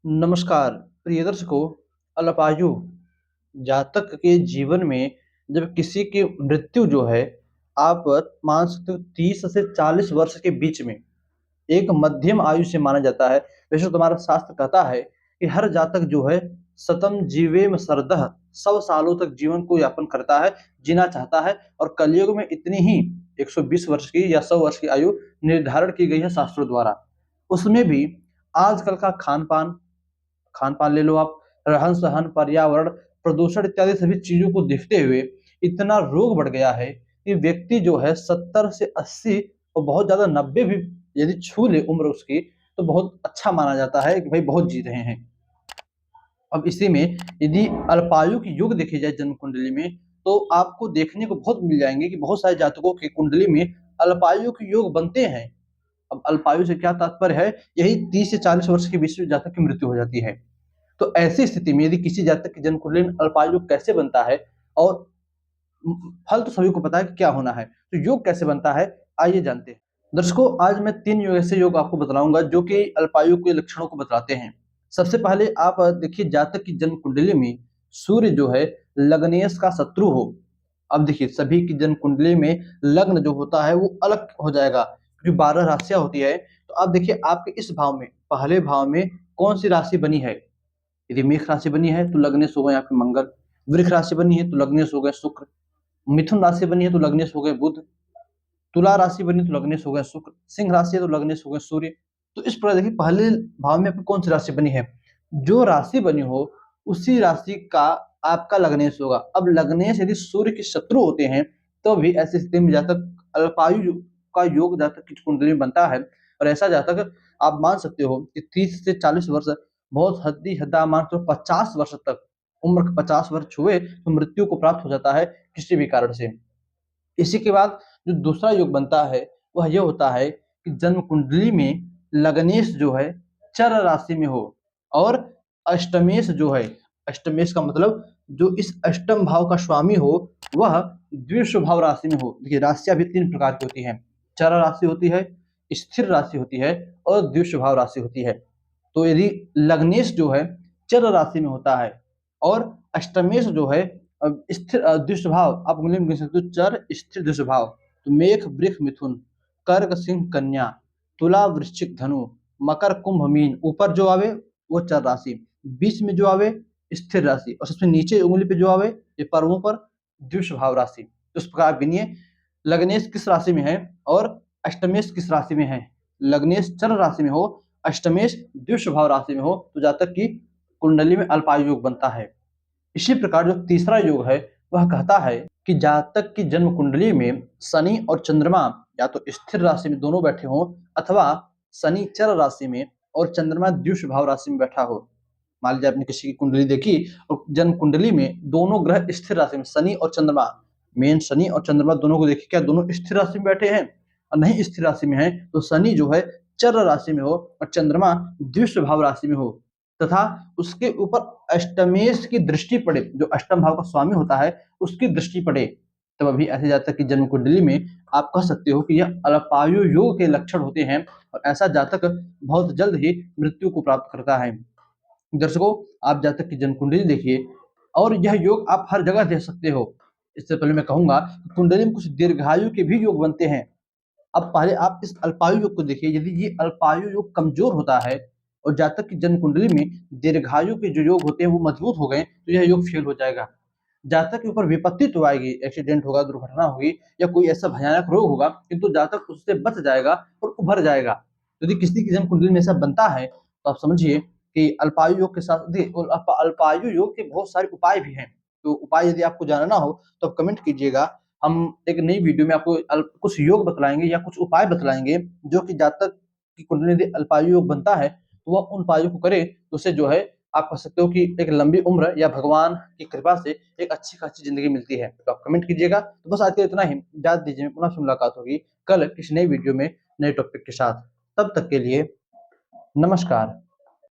नमस्कार प्रिय दर्शकों। अल्पायु जातक के जीवन में जब किसी की मृत्यु जो है, आप मान सकते हो 30 से 40 वर्ष के बीच में एक मध्यम आयु से माना जाता है। वैसे तो तुम्हारा शास्त्र कहता है कि हर जातक जो है शतम जीवेम शरदः 100 सालों तक जीवन को यापन करता है, जीना चाहता है। और कलयुग में इतनी ही 120 वर्ष की या 100 वर्ष की आयु निर्धारण की गई है शास्त्रों द्वारा। उसमें भी आजकल का खान-पान खान-पान ले लो आप, रहन-सहन, पर्यावरण, प्रदूषण इत्यादि सभी चीज़ों को देखते हुए इतना रोग बढ़ गया है कि व्यक्ति जो है 70 से 80 और बहुत ज़्यादा 90 भी यदि छू ले उम्र उसकी, तो बहुत अच्छा माना जाता है कि भाई बहुत जी रहे हैं। अब इसी में यदि अल्पायु की योग देखी जाए जन्म कुंडली में, तो आपको देखने को बहुत मिल जाएँगे कि बहुत सारे जातकों की कुंडली में अल्पायु के योग बनते हैं। अब अल्पायु से क्या तात्पर्य है? यही 30 से 40 वर्ष के बीच में जातक की मृत्यु हो जाती है। तो ऐसी स्थिति में यदि किसी जातक की जन्म कुंडली में अल्पायु कैसे बनता है, और फल तो सभी को पता है कि क्या होना है, तो योग कैसे बनता है, आइए जानते हैं। दर्शकों, आज मैं 3 ऐसे योग आपको बतलाऊंगा जो कि अल्पायु के लक्षणों को बतलाते हैं। सबसे पहले आप देखिए, जातक की जन्म कुंडली में सूर्य जो है लग्नेश का शत्रु हो। अब देखिए, सभी की जन्म कुंडली में लग्न जो होता है वो अलग हो जाएगा, क्योंकि 12 राशियां होती है। तो आप देखिए, आपके इस भाव में, पहले भाव में कौन सी राशि बनी है। यदि मेष राशि बनी है तो लग्नेश हो गए आपके मंगल, वृष राशि बनी है तो लग्नेश हो गए शुक्र, मिथुन राशि बनी है तो लग्नेश हो गए बुध, तुला राशि बनी तो लग्नेश हो गए शुक्र, सिंह राशि है तो लग्नेश हो गए सूर्य। तो इस प्रकार देखिए, पहले भाव में आपकी कौन सी राशि बनी है, जो राशि बनी हो उसी राशि का आपका लग्नेश होगा। अब लग्नेश यदि सूर्य के शत्रु होते हैं, तो भी ऐसी स्थिति में जातक अल्पायु का योग जातक की कुंडली में बनता है। और ऐसा जातक आप मान सकते हो कि 30 से 40 वर्ष, बहुत हद्दी हद्दा मान तो 50 वर्ष तक, उम्र 50 वर्ष छुए तो मृत्यु को प्राप्त हो जाता है किसी भी कारण से। इसी के बाद जो दूसरा योग बनता है, वह यह होता है कि जन्म कुंडली में लग्नेश जो है चर राशि में हो, और अष्टमेश जो है, अष्टमेश का मतलब जो इस अष्टम भाव का स्वामी हो, वह द्विष भाव राशि में हो। देखिए, राशियां भी 3 प्रकार की होती हैं। चर राशि होती है, स्थिर राशि होती है, और द्विष भाव राशि होती है। तो यदि लग्नेश जो है चर राशि में होता है, और अष्टमेश जो है स्थिर द्विषभाव, आप उंगली में गिन सकते हो, चर स्थिर द्विषभाव। तो मेष वृष मिथुन, कर्क सिंह कन्या, तुला वृश्चिक धनु, मकर कुंभ मीन, ऊपर जो आवे वो चर राशि, बीच में जो आवे स्थिर राशि, और सबसे नीचे उंगली पे जो आवे ये पर्वों पर द्विषभाव राशि। तो इस प्रकार गिनिए, लग्नेश किस राशि में है और अष्टमेश किस राशि में है। लग्नेश चर राशि में हो, अष्टमेश द्विषभाव राशि में हो, तो जातक की कुंडली में अल्पायु योग बनता है। इसी प्रकार जो तीसरा योग है, वह कहता है कि जातक की जन्म कुंडली में शनि और चंद्रमा या तो स्थिर राशि में दोनों बैठे हों, अथवा शनि चर राशि में और चंद्रमा द्विष भाव राशि में बैठा हो। मान लीजिए आपने किसी की कुंडली देखी और जन्म कुंडली में दोनों ग्रह स्थिर राशि में, शनि और चंद्रमा, मेन शनि और चंद्रमा दोनों को देखिए, क्या दोनों स्थिर राशि में बैठे हैं? और नहीं स्थिर राशि में है, तो शनि जो है चर राशि में हो और चंद्रमा द्विष भाव राशि में हो, तथा उसके ऊपर अष्टमेश की दृष्टि पड़े, जो अष्टम भाव का स्वामी होता है उसकी दृष्टि पड़े, तब अभी ऐसे जातक की जन्म कुंडली में आप कह सकते हो कि यह अल्पायु योग के लक्षण होते हैं। और ऐसा जातक बहुत जल्द ही मृत्यु को प्राप्त करता है। दर्शकों, आप जातक की जन्म कुंडली देखिए, और यह योग आप हर जगह देख सकते हो। इससे पहले मैं कहूंगा कि कुंडली में कुछ दीर्घायु के भी योग बनते हैं। अब पहले आप इस अल्पायु योग को देखिए, यदि ये अल्पायु योग कमजोर होता है और जातक की जन्म कुंडली में दीर्घायु के जो योग होते हैं वो मजबूत हो गए, तो यह योग फेल हो जाएगा। जातक के ऊपर विपत्ति तो आएगी, एक्सीडेंट होगा, दुर्घटना होगी, या कोई ऐसा भयानक रोग होगा, किंतु जातक उससे बच जाएगा और उभर जाएगा। यदि किसी की जन्म कुंडली में ऐसा बनता है, तो आप समझिए कि अल्पायु योग के साथ अल्पायु योग के बहुत सारे उपाय भी हैं। तो उपाय यदि आपको जानना हो तो आप कमेंट कीजिएगा। हम एक नई वीडियो में आपको कुछ योग बतलाएंगे या कुछ उपाय बतलाएंगे, जो कि जातक की कुंडली यदि अल्पायु योग बनता है तो वह उन उपायों को करे, तो उससे जो है आप कह सकते हो कि एक लंबी उम्र या भगवान की कृपा से एक अच्छी खासी जिंदगी मिलती है। तो आप कमेंट कीजिएगा। तो बस आज के लिए इतना ही, इजाजत दीजिए, पुनः से मुलाकात होगी कल किसी नई वीडियो में नए टॉपिक के साथ। तब तक के लिए नमस्कार।